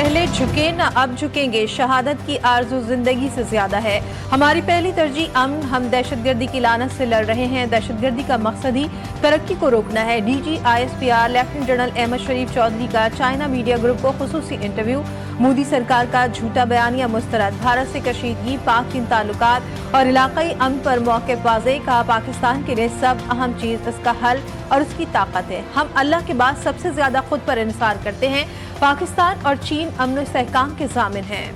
पहले झुके न अब झुकेंगे, शहादत की आरज़ू जिंदगी से ज्यादा है। हमारी पहली तरजीह अमन, हम दहशतगर्दी की लानत से लड़ रहे हैं। दहशतगर्दी का मकसद ही तरक्की को रोकना है। DG ISPR lieutenant general Ahmed Sharif Chaudhry का चाइना मीडिया ग्रुप को खुसूसी इंटरव्यू। मोदी सरकार का झूठा बयानिया मुस्तरद। भारत से कशीदगी, पाक चीन ताल्लुकात और इलाकाई अमन पर मौक़िफ़ वाज़ेह। कहा पाकिस्तान के लिए सब अहम चीज़ इसका हल और उसकी ताकत है। हम अल्लाह के बाद सबसे ज्यादा खुद पर इंसार करते हैं। पाकिस्तान और चीन अमन इस्तेहकाम के ज़ामिन हैं।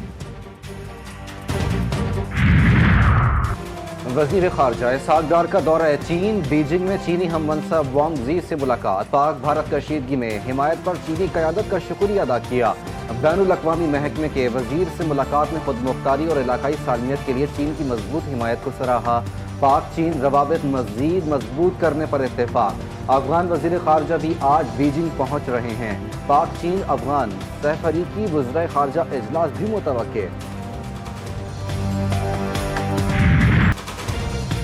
वज़ीर ख़ारजा सागदार का दौरा है चीन। बीजिंग में चीनी हम मनसब वांग ज़ी से मुलाकात। पाक भारत कशीदगी में हिमायत पर चीनी क़यादत का शुक्रिया अदा किया। बैनुल-अक़वामी महकमे के वज़ीर से मुलाकात में खुद मुख्तारी और इलाकाई सालमियत के लिए चीन की मजबूत हिमायत को सराहा। पाक चीन रवाबित मज़ीद मजबूत करने पर इत्तेफाक। अफगान वज़ीर ख़ारजा भी आज बीजिंग पहुँच रहे हैं। पाक चीन अफगान सहफरीकी वज़राए ख़ारजा इजलास भी मुतवक्के।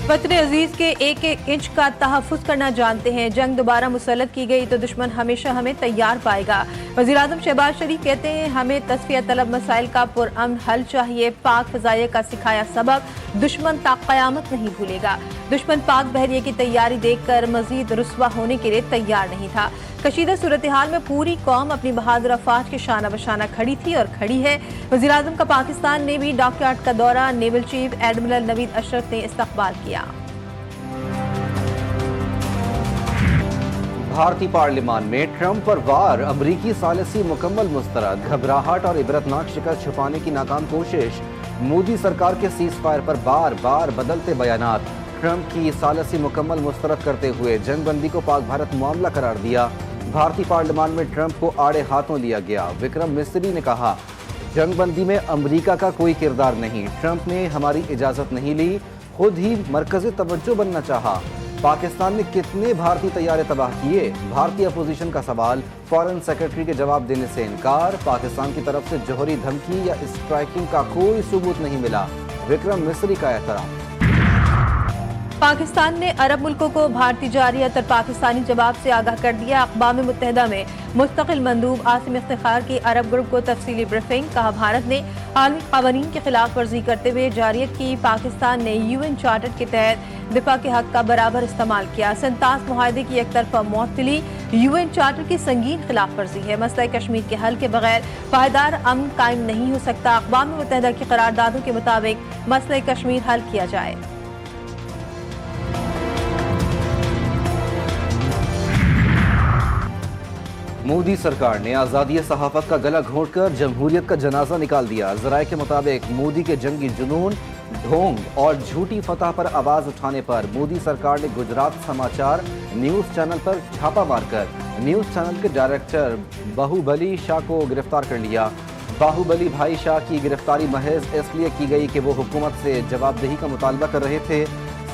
वतन अजीज के एक एक इंच का तहफ़्फ़ुज़ करना जानते हैं। जंग दोबारा मुसल्लत की गई तो दुश्मन हमेशा हमें तैयार पाएगा। वज़ीर आज़म शहबाज शरीफ कहते हैं हमें तस्फ़िया तलब मसाइल का पुरअमन हल चाहिए। पाक फ़ज़ाइया का सिखाया सबक दुश्मन ता क़यामत नहीं भूलेगा। दुश्मन पाक बहरिए की तैयारी देखकर मज़ीद रुस्वा होने के लिए तैयार नहीं था। कशीदा सूरत हाल में पूरी कौम अपनी बहादुर अफवाज के शाना बशाना खड़ी थी और खड़ी है। वज़ीर आज़म का पाकिस्तान ने भी डॉकयार्ड का दौरा। Naval chief admiral Naveed Ashraf ने इस्तक़बाल किया। भारतीय पार्लियामान में ट्रंप पर वार। अमरीकी सालिसी मुकम्मल मुस्तरद। घबराहट और इबरतनाक शिकस्त छुपाने की नाकाम कोशिश। मोदी सरकार के सीज़ फायर पर बार बार बदलते बयानात। ट्रंप की सालिसी मुकम्मल मुस्तरद करते हुए जंग बंदी को पाक भारत मामला करार दिया। भारतीय पार्लियामान में ट्रंप को आड़े हाथों लिया गया। विक्रम मिस्री ने कहा जंग बंदी में अमरीका का कोई किरदार नहीं। ट्रंप ने हमारी इजाज़त नहीं ली, खुद ही मरकज़ी तवज्जो बनना चाहा। पाकिस्तान ने कितने भारतीय तैयारे तबाह किए? भारतीय अपोजिशन का सवाल। फॉरेन सेक्रेटरी के जवाब देने से इनकार। पाकिस्तान की तरफ से जौहरी धमकी या स्ट्राइकिंग का कोई सबूत नहीं मिला। विक्रम मिस्री का एतराफ़। पाकिस्तान ने अरब मुल्कों को भारतीय जारियत और पाकिस्तानी जवाब से आगाह कर दिया। अक़वाम मुत्तहिदा में मुस्तक़िल मंदूब आसिम इफ्तिखार की अरब ग्रुप को तफसीली ब्रीफिंग। कहा भारत ने आलमी क़वानीन की खिलाफ वर्जी करते हुए जारियत की। पाकिस्तान ने UN चार्टर के तहत दिफा के हक का बराबर इस्तेमाल किया। 37 मुआहदे की एक तरफा मुअत्तली UN चार्टर की संगीन खिलाफ वर्जी है। मसला कश्मीर के हल के बगैर पायदार अमन कायम नहीं हो सकता। अक़वाम मुत्तहिदा की करारदादों के मुताबिक मसला कश्मीर हल किया जाए। मोदी सरकार ने आज़ादी सहाफ़त का गला घोंटकर जमहूरियत का जनाजा निकाल दिया। ज़राए के मुताबिक मोदी के जंगी जुनून, ढोंग और झूठी फतह पर आवाज़ उठाने पर मोदी सरकार ने गुजरात समाचार न्यूज़ चैनल पर छापा मारकर न्यूज़ चैनल के डायरेक्टर बाहुबली शाह को गिरफ्तार कर लिया। बाहुबली भाई शाह की गिरफ्तारी महज इसलिए की गई कि वो हुकूमत से जवाबदेही का मुतालबा कर रहे थे।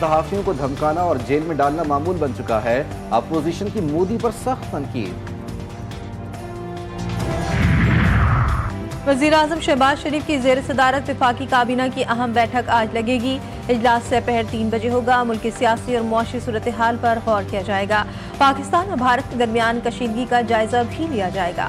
सहाफ़ियों को धमकाना और जेल में डालना मामूल बन चुका है। अपोजिशन की मोदी पर सख्त तनकीद। वज़ीर आज़म शहबाज शरीफ की ज़ेर सदारत वफाकी काबीना की अहम बैठक आज लगेगी। इजलास से पहर 3 बजे होगा। मुल्क की सियासी और मुआशी सूरत हाल पर गौर किया जाएगा। पाकिस्तान और भारत के दरमियान कशीदगी का जायजा भी लिया जाएगा।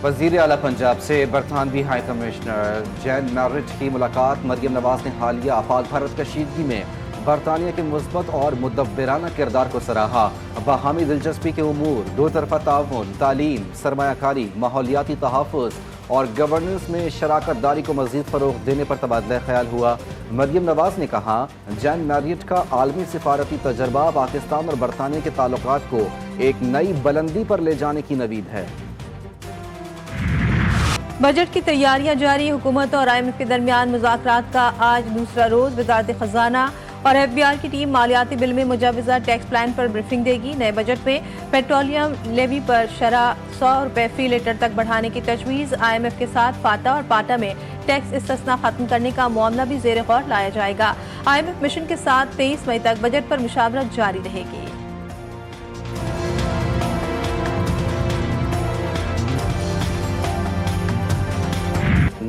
वज़ीर आला पंजाब से बरतानवी हाई कमिश्नर जैन मैरिट की मुलाकात। मरियम नवाज ने हालिया पाक भारत कशीदगी में बरतानिया के मुस्बत और मुदब्बिराना किरदार को सराहा। बाहमी दिलचस्पी के उमूर, दो तरफा ताउन, तालीम, सरमायाकारी, माहौलियाती तहफ़्फ़ुज़ और गवर्नेंस में शराकत दारी को मज़ीद फ़रोग़ देने पर तबादला ख्याल हुआ। मरियम नवाज ने कहा जैन मैरिट का आलमी सिफारती तजर्बा पाकिस्तान और बरतानिया के ताल्लुकात को एक नई बुलंदी पर ले जाने की नवीद है। बजट की तैयारियां जारी। हुकूमत और IMF के दरमियान मुज़ाकरात का आज दूसरा रोज। वज़ारत ख़ज़ाना और FBR की टीम मालियाती बिल में मुजवज़ा टैक्स प्लान पर ब्रीफिंग देगी। नए बजट में पेट्रोलियम लेवी पर शरह ₹100 फी लीटर तक बढ़ाने की तजवीज़। IMF के साथ फाटा और पाटा में टैक्स इस्तिस्ना खत्म करने का मामला भी ज़ेर गौर लाया जाएगा। IMF मिशन के साथ 23 मई तक बजट पर मुशावरत जारी रहेगी।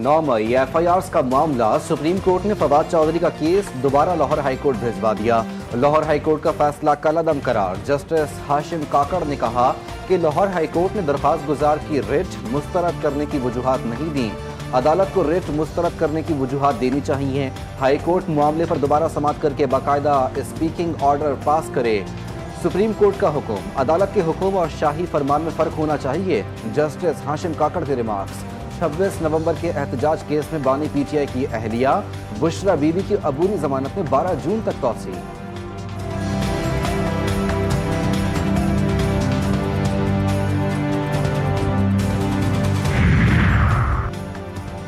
9 मई FIRs का मामला, सुप्रीम कोर्ट ने फवाद चौधरी का केस दोबारा लाहौर हाई कोर्ट भिजवा दिया। लाहौर हाई कोर्ट का फैसला कलअदम करार। जस्टिस हाशिम काकड़ ने कहा कि लाहौर हाई कोर्ट ने दरखास्त गुजार की रिट मुस्तरद करने की वजूहात नहीं दी। अदालत को रिट मुस्तरद करने की वजूहात देनी चाहिए। हाई कोर्ट मामले पर दोबारा समाअत करके बाकायदा स्पीकिंग ऑर्डर पास करे। सुप्रीम कोर्ट का हुक्म, अदालत के हुक्म और शाही फरमान में फ़र्क होना चाहिए। जस्टिस हाशिम काकड़ के रिमार्क्स। 26 नवंबर के एहतजाज केस में बानी PTI की अहलिया बुशरा बीबी की अबूरी जमानत में 12 जून तक तौसील।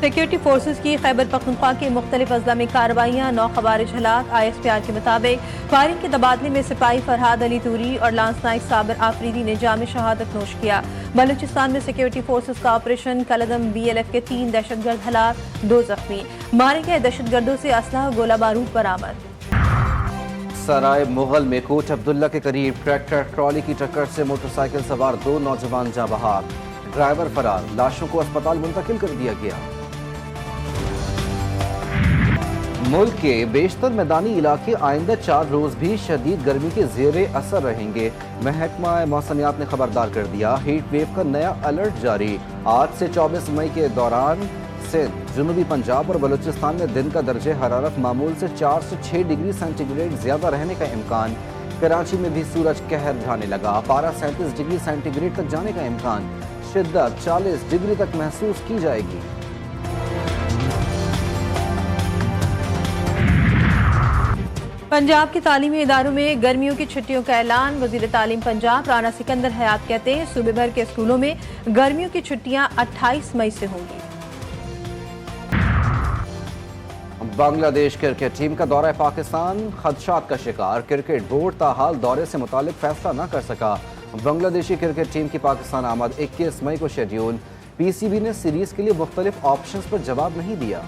सिक्योरिटी फोर्सेस की खैबर पख्तूनख्वा के मुख्तलिफ अजला में कार्रवाइयाँ, 9 खवारिज हलाक। ISPR के मुताबिक फायरिंग के तबादले में सिपाही फरहाद अली तूरी और लांस नाइक साबिर आफरीदी ने जाम शहादत नोश किया। बलूचिस्तान में सिक्योरिटी फोर्सेस का ऑपरेशन कलअदम BLF के 3 दहशतगर्द हलाक, 2 जख्मी। मारे गए दहशतगर्दों से असलहा गोला बारूद बरामद। सराय मुगल में कोट अब्दुल्ला के करीब ट्रैक्टर ट्रॉली की टक्कर से मोटरसाइकिल सवार 2 नौजवान जाँ बहाक, ड्राइवर फरार। लाशों को अस्पताल मुंतकिल कर दिया गया। मुल्क के बेशतर मैदानी इलाके आइंदा 4 रोज भी शदीद गर्मी के ज़ेरे असर रहेंगे। महकमा मौसमियात ने खबरदार कर दिया, हीट वेव का नया अलर्ट जारी। आज से 24 मई के दौरान सिंध, जनूबी पंजाब और बलूचिस्तान में दिन का दर्जे हरारत मामूल से 4 से 6 डिग्री सेंटीग्रेड ज्यादा रहने का इम्कान। कराची में भी सूरज कहर ढाने लगा, पारा 37 डिग्री सेंटीग्रेड तक जाने का इम्कान। शिद्दत 40 डिग्री तक महसूस की जाएगी। पंजाब के तालीमी इदारों में गर्मियों की छुट्टियों का ऐलान। वजीर तालीम पंजाब राना सिकंदर हयात कहते हैं, सूबे भर के स्कूलों में गर्मियों की छुट्टियां 28 मई से होंगी। बांग्लादेश क्रिकेट टीम का दौरा पाकिस्तान खदशात का शिकार। क्रिकेट बोर्ड ताहाल दौरे से मुतालिक फैसला न कर सका। बांग्लादेशी क्रिकेट टीम की पाकिस्तान आमद 21 मई को शेड्यूल। PCB ने सीरीज के लिए मुख्तलिफ ऑप्शंस पर जवाब नहीं दिया।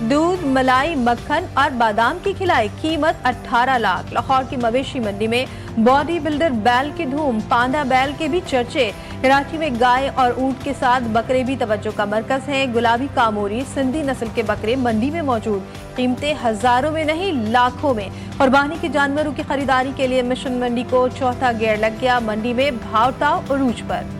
दूध, मलाई, मक्खन और बादाम की खिलाई, कीमत 18 लाख। लाहौर की मवेशी मंडी में बॉडी बिल्डर बैल की धूम, पांडा बैल के भी चर्चे। कराची में गाय और ऊंट के साथ बकरे भी तवज्जो का मरकज हैं। गुलाबी कामोरी सिंधी नस्ल के बकरे मंडी में मौजूद। कीमतें हजारों में नहीं लाखों में। कुर्बानी के जानवरों की खरीदारी के लिए मिशन मंडी को चौथा गेयर लग गया। मंडी में भाव ताव उरूज पर।